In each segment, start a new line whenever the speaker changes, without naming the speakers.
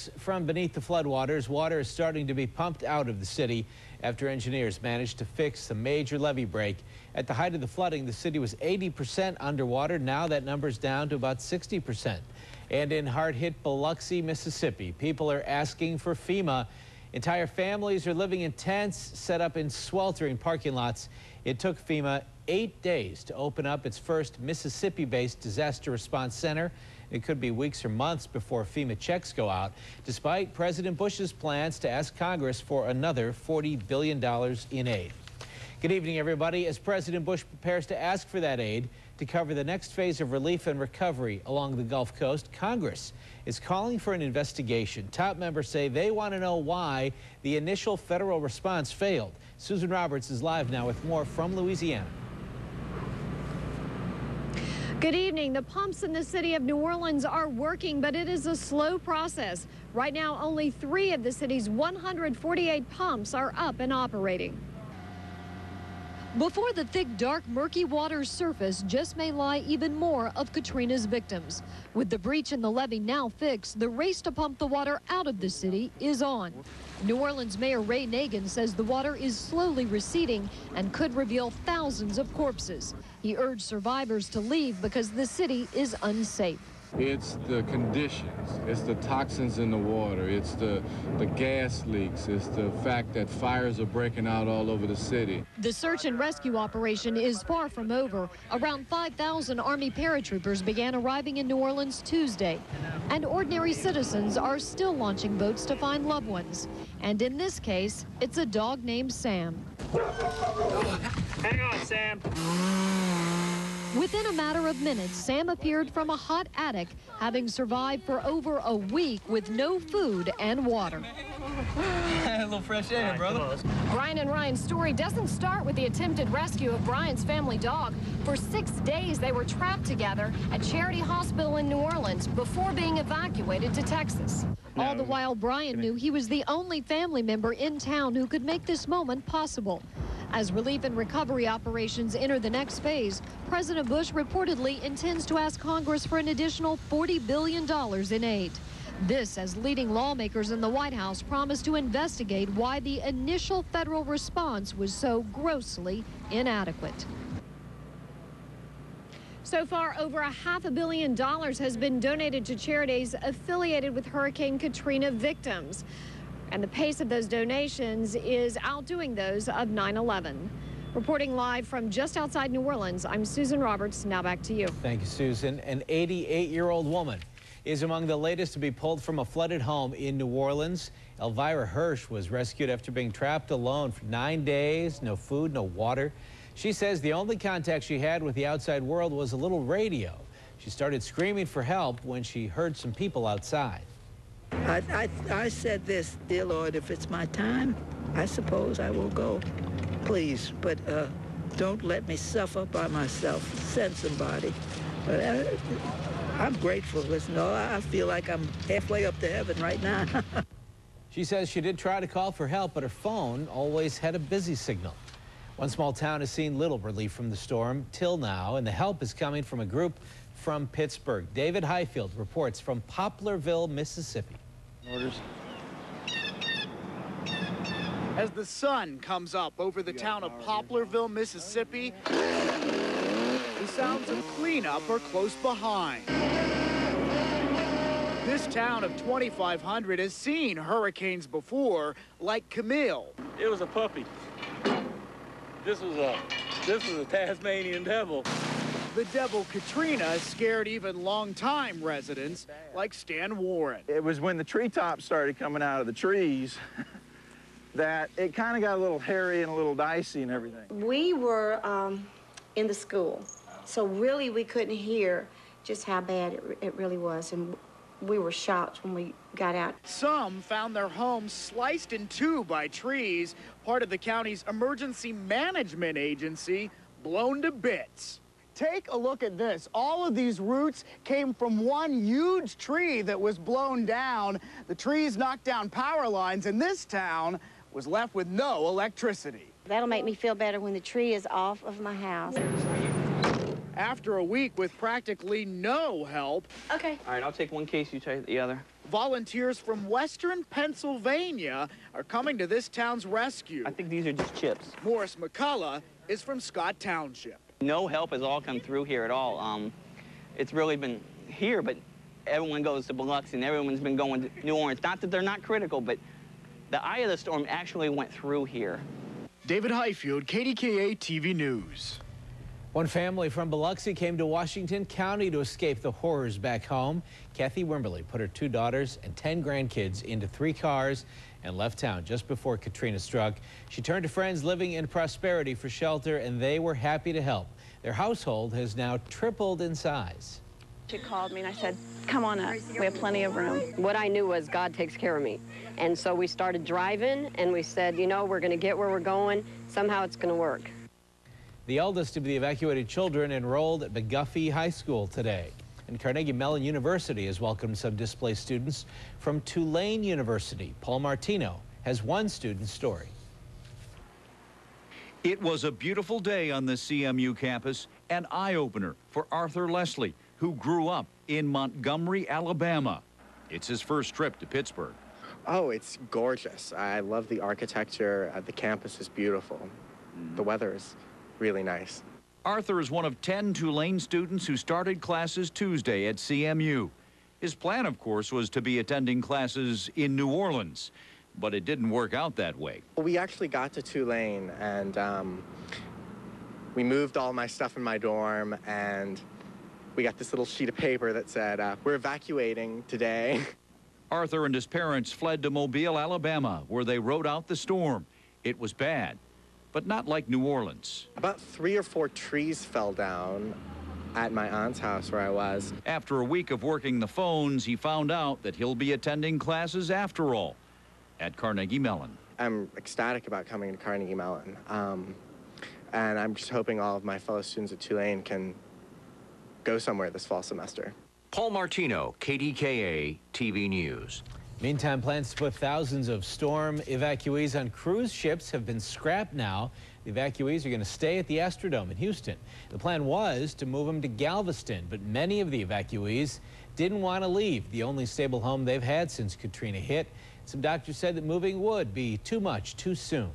Months from beneath the floodwaters, water is starting to be pumped out of the city after engineers managed to fix the major levee break. At the height of the flooding, the city was 80% underwater. Now that number's down to about 60%. And in hard-hit Biloxi, Mississippi, people are asking for FEMA. Entire families are living in tents set up in sweltering parking lots. It took FEMA 8 days to open up its first Mississippi-based disaster response center. It could be weeks or months before FEMA checks go out, despite President Bush's plans to ask Congress for another $40 billion in aid. Good evening, everybody. As President Bush prepares to ask for that aid to cover the next phase of relief and recovery along the Gulf Coast, Congress is calling for an investigation. Top members say they want to know why the initial federal response failed. Susan Roberts is live now with more from Louisiana.
Good evening. The pumps in the city of New Orleans are working, but it is a slow process. Right now, only 3 of the city's 148 pumps are up and operating. Before the thick, dark, murky waters surface just may lie even more of Katrina's victims. With the breach in the levee now fixed, the race to pump the water out of the city is on. New Orleans Mayor Ray Nagin says the water is slowly receding and could reveal thousands of corpses. He urged survivors to leave because the city is unsafe.
It's the conditions, it's the toxins in the water, it's the gas leaks, it's the fact that fires are breaking out all over the city.
The search and rescue operation is far from over. Around 5,000 Army paratroopers began arriving in New Orleans Tuesday, and ordinary citizens are still launching boats to find loved ones. And in this case, it's a dog named Sam.
Hang on, Sam.
Within a matter of minutes, Sam appeared from a hot attic, having survived for over a week with no food and water.
A little fresh air, brother.
Brian and Ryan's story doesn't start with the attempted rescue of Brian's family dog. For 6 days, they were trapped together at Charity Hospital in New Orleans before being evacuated to Texas. All the while, Brian knew he was the only family member in town who could make this moment possible. As relief and recovery operations enter the next phase, President Bush reportedly intends to ask Congress for an additional $40 billion in aid. This as leading lawmakers in the White House promise to investigate why the initial federal response was so grossly inadequate. So far, over $500 million has been donated to charities affiliated with Hurricane Katrina victims. And the pace of those donations is outdoing those of 9/11. Reporting live from just outside New Orleans, I'm Susan Roberts. Now back to you.
Thank you, Susan. An 88-year-old woman is among the latest to be pulled from a flooded home in New Orleans. Elvira Hirsch was rescued after being trapped alone for 9 days, no food, no water. She says the only contact she had with the outside world was a little radio. She started screaming for help when she heard some people outside.
I said this, dear Lord, if it's my time, I suppose I will go, please, but don't let me suffer by myself. Send somebody. But I'm grateful. Listen, I feel like I'm halfway up to heaven right now.
She says she did try to call for help, but her phone always had a busy signal. One small town has seen little relief from the storm till now, and the help is coming from a group from Pittsburgh. David Highfield reports from Poplarville, Mississippi.
Orders. As the sun comes up over the town of Poplarville, Mississippi, the sounds of cleanup are close behind. This town of 2,500 has seen hurricanes before, like Camille.
It was a puppy. This was a Tasmanian devil.
The devil Katrina scared even longtime residents like Stan Warren.
It was when the treetops started coming out of the trees that it kind of got a little hairy and a little dicey and everything.
We were in the school, so really we couldn't hear just how bad it really was, and we were shocked when we got out.
Some found their homes sliced in two by trees, part of the county's emergency management agency, blown to bits. Take a look at this. All of these roots came from one huge tree that was blown down. The trees knocked down power lines, and this town was left with no electricity.
That'll make me feel better when the tree is off of my house.
After a week with practically no help.
Okay.
All right, I'll take one case, you take the other.
Volunteers from Western Pennsylvania are coming to this town's rescue.
I think these are just chips.
Morris McCullough is from Scott Township.
No help has all come through here at all. It's really been here, but everyone goes to Biloxi and everyone's been going to New Orleans. Not that they're not critical, but the eye of the storm actually went through here.
David Highfield, KDKA TV News.
One family from Biloxi came to Washington County to escape the horrors back home. Kathy Wimberly put her 2 daughters and 10 grandkids into 3 cars and left town just before Katrina struck. She turned to friends living in prosperity for shelter, and they were happy to help. Their household has now tripled in size.
She called me and I said, come on up, we have plenty of room.
What I knew was God takes care of me. And so we started driving and we said, you know, we're going to get where we're going. Somehow it's going to work.
The eldest of the evacuated children enrolled at McGuffey High School today. And Carnegie Mellon University has welcomed some displaced students from Tulane University. Paul Martino has one student's story.
It was a beautiful day on the CMU campus, an eye-opener for Arthur Leslie, who grew up in Montgomery, Alabama. It's his first trip to Pittsburgh.
Oh, it's gorgeous. I love the architecture. The campus is beautiful. The weather is really nice.
Arthur is one of 10 Tulane students who started classes Tuesday at CMU. His plan, of course, was to be attending classes in New Orleans, but it didn't work out that way.
We actually got to Tulane, and we moved all my stuff in my dorm, and we got this little sheet of paper that said, we're evacuating today.
Arthur and his parents fled to Mobile, Alabama, where they rode out the storm. It was bad, but not like New Orleans.
About 3 or 4 trees fell down at my aunt's house where I was.
After a week of working the phones, he found out that he'll be attending classes after all at Carnegie Mellon.
I'm ecstatic about coming to Carnegie Mellon, and I'm just hoping all of my fellow students at Tulane can go somewhere this fall semester.
Paul Martino, KDKA TV News.
Meantime, plans to put thousands of storm evacuees on cruise ships have been scrapped now. The evacuees are going to stay at the Astrodome in Houston. The plan was to move them to Galveston, but many of the evacuees didn't want to leave, the only stable home they've had since Katrina hit. Some doctors said that moving would be too much too soon.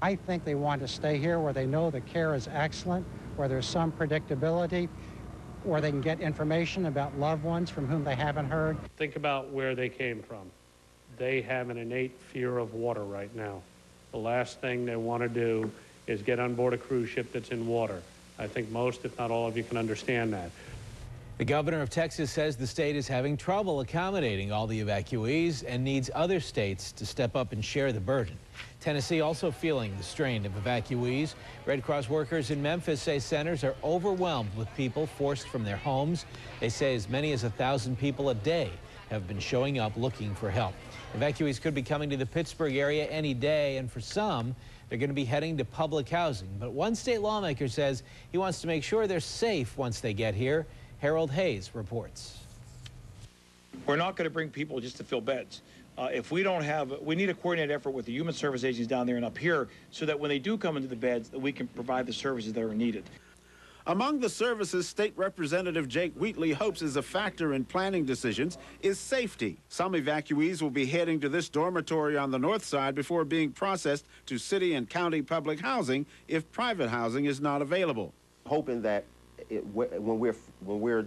I think they want to stay here where they know the care is excellent, where there's some predictability, where they can get information about loved ones from whom they haven't heard.
Think about where they came from. They have an innate fear of water right now. The last thing they want to do is get on board a cruise ship that's in water. I think most, if not all of you, can understand that.
The governor of Texas says the state is having trouble accommodating all the evacuees and needs other states to step up and share the burden. Tennessee also feeling the strain of evacuees. Red Cross workers in Memphis say centers are overwhelmed with people forced from their homes. They say as many as 1,000 people a day have been showing up looking for help. Evacuees could be coming to the Pittsburgh area any day, and for some, they're going to be heading to public housing. But one state lawmaker says he wants to make sure they're safe once they get here. Harold Hayes reports.
We're not going to bring people just to fill beds. If we don't have, we need a coordinated effort with the human service agencies down there and up here so that when they do come into the beds, that we can provide the services that are needed.
Among the services State Representative Jake Wheatley hopes is a factor in planning decisions is safety. Some evacuees will be heading to this dormitory on the north side before being processed to city and county public housing if private housing is not available.
Hoping that when we're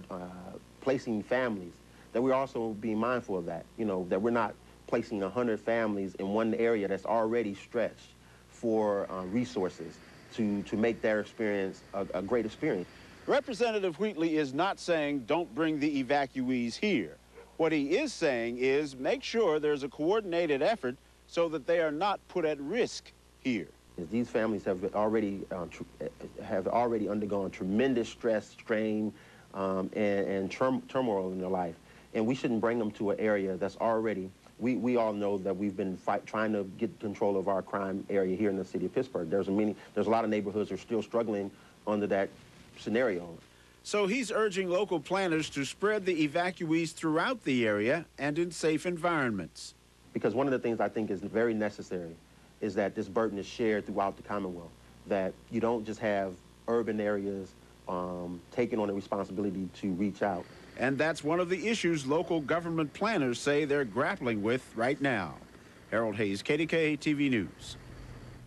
placing families, that we're also being mindful of that, that we're not placing 100 families in one area that's already stretched for resources to make their experience a great experience.
Representative Wheatley is not saying don't bring the evacuees here. What he is saying is make sure there's a coordinated effort so that they are not put at risk here.
These families have already undergone tremendous stress, strain, and turmoil in their life. And we shouldn't bring them to an area that's already, we all know that we've been trying to get control of our crime area here in the city of Pittsburgh. There's a lot of neighborhoods that are still struggling under that scenario.
So he's urging local planners to spread the evacuees throughout the area and in safe environments.
Because one of the things I think is very necessary is that this burden is shared throughout the Commonwealth, that you don't just have urban areas taking on the responsibility to reach out,
And that's one of the issues local government planners say they're grappling with right now. Harold Hayes, KDKA TV News.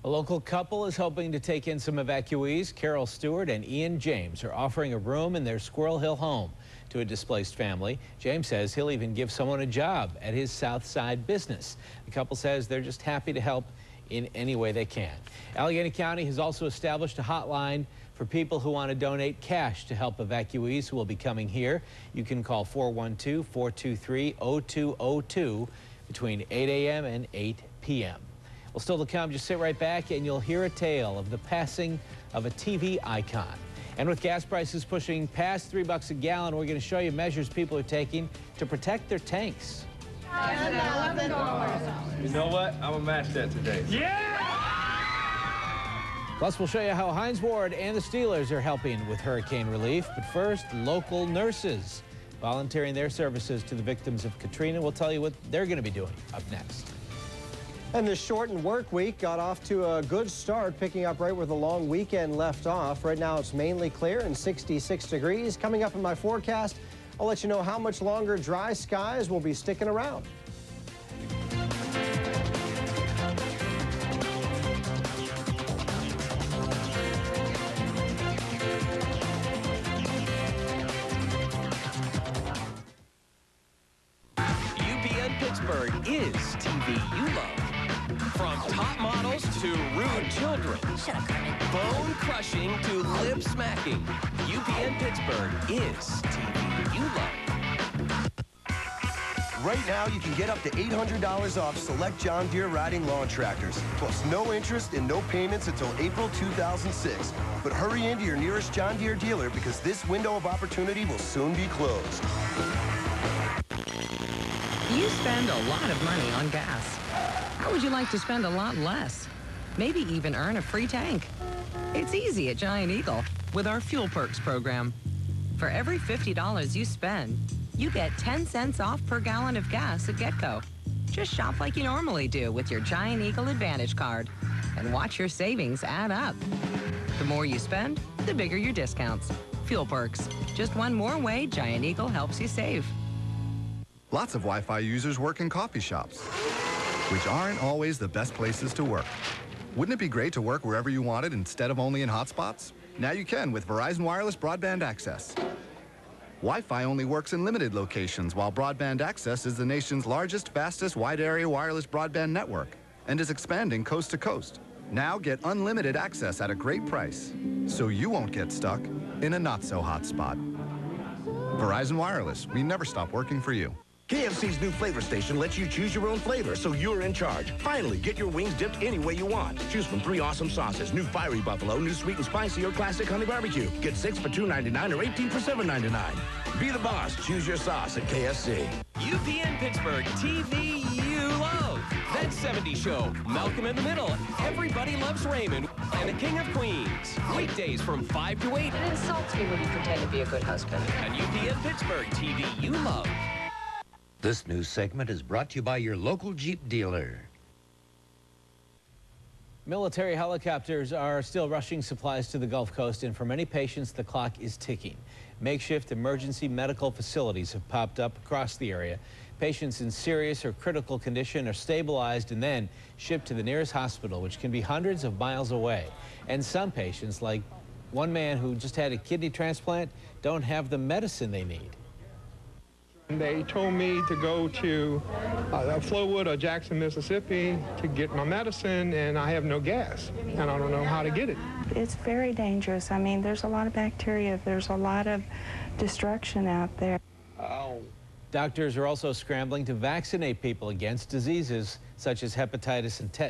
A local couple is hoping to take in some evacuees. Carol Stewart and Ian James are offering a room in their Squirrel Hill home to a displaced family. James says he'll even give someone a job at his South Side business. The couple says they're just happy to help in any way they can. Allegheny County has also established a hotline for people who want to donate cash to help evacuees who will be coming here. You can call 412-423-0202 between 8 a.m. and 8 p.m. Well, still to come, just sit right back and you'll hear a tale of the passing of a TV icon. And with gas prices pushing past $3 a gallon, we're going to show you measures people are taking to protect their tanks.
You know what? I'm going to match that today.
Yeah! Plus, we'll show you how Hines Ward and the Steelers are helping with hurricane relief. But first, local nurses volunteering their services to the victims of Katrina. We'll tell you what they're going to be doing up next.
And the shortened work week got off to a good start, picking up right where the long weekend left off. Right now it's mainly clear and 66 degrees. Coming up in my forecast, I'll let you know how much longer dry skies will be sticking around.
UPN Pittsburgh is TV you love. From top models to rude children, bone-crushing to lip-smacking, UPN Pittsburgh is TV you love.
Right now, you can get up to $800 off select John Deere riding lawn tractors, plus no interest and no payments until April 2006. But hurry into your nearest John Deere dealer because this window of opportunity will soon be closed.
You spend a lot of money on gas. How would you like to spend a lot less? Maybe even earn a free tank? It's easy at Giant Eagle with our Fuel Perks program. For every $50 you spend, you get 10 cents off per gallon of gas at GetGo. Just shop like you normally do with your Giant Eagle Advantage card and watch your savings add up. The more you spend, the bigger your discounts. Fuel Perks, just one more way Giant Eagle helps you save.
Lots of Wi-Fi users work in coffee shops, which aren't always the best places to work. Wouldn't it be great to work wherever you wanted instead of only in hotspots? Now you can with Verizon Wireless Broadband Access. Wi-Fi only works in limited locations, while Broadband Access is the nation's largest, fastest, wide-area wireless broadband network and is expanding coast to coast. Now get unlimited access at a great price, so you won't get stuck in a not-so-hot spot. Verizon Wireless, we never stop working for you.
KFC's new flavor station lets you choose your own flavor, so you're in charge. Finally, get your wings dipped any way you want. Choose from 3 awesome sauces: new fiery buffalo, new sweet and spicy, or classic honey barbecue. Get 6 for $2.99 or 18 for $7.99. Be the boss. Choose your sauce at KFC.
UPN Pittsburgh TV you love. That 70s show, Malcolm in the Middle, Everybody Loves Raymond, and the King of Queens. Weekdays from 5 to 8.
It insults me when you pretend to be a good husband.
And UPN Pittsburgh TV you love.
This news segment is brought to you by your local Jeep dealer.
Military helicopters are still rushing supplies to the Gulf Coast, and for many patients, the clock is ticking. Makeshift emergency medical facilities have popped up across the area. Patients in serious or critical condition are stabilized and then shipped to the nearest hospital, which can be hundreds of miles away. And some patients, like one man who just had a kidney transplant, don't have the medicine they need.
They told me to go to Flowood or Jackson, Mississippi to get my medicine, and I have no gas, and I don't know how to get it.
It's very dangerous. I mean, there's a lot of bacteria. There's a lot of destruction out there.
Doctors are also scrambling to vaccinate people against diseases such as hepatitis and tetanus.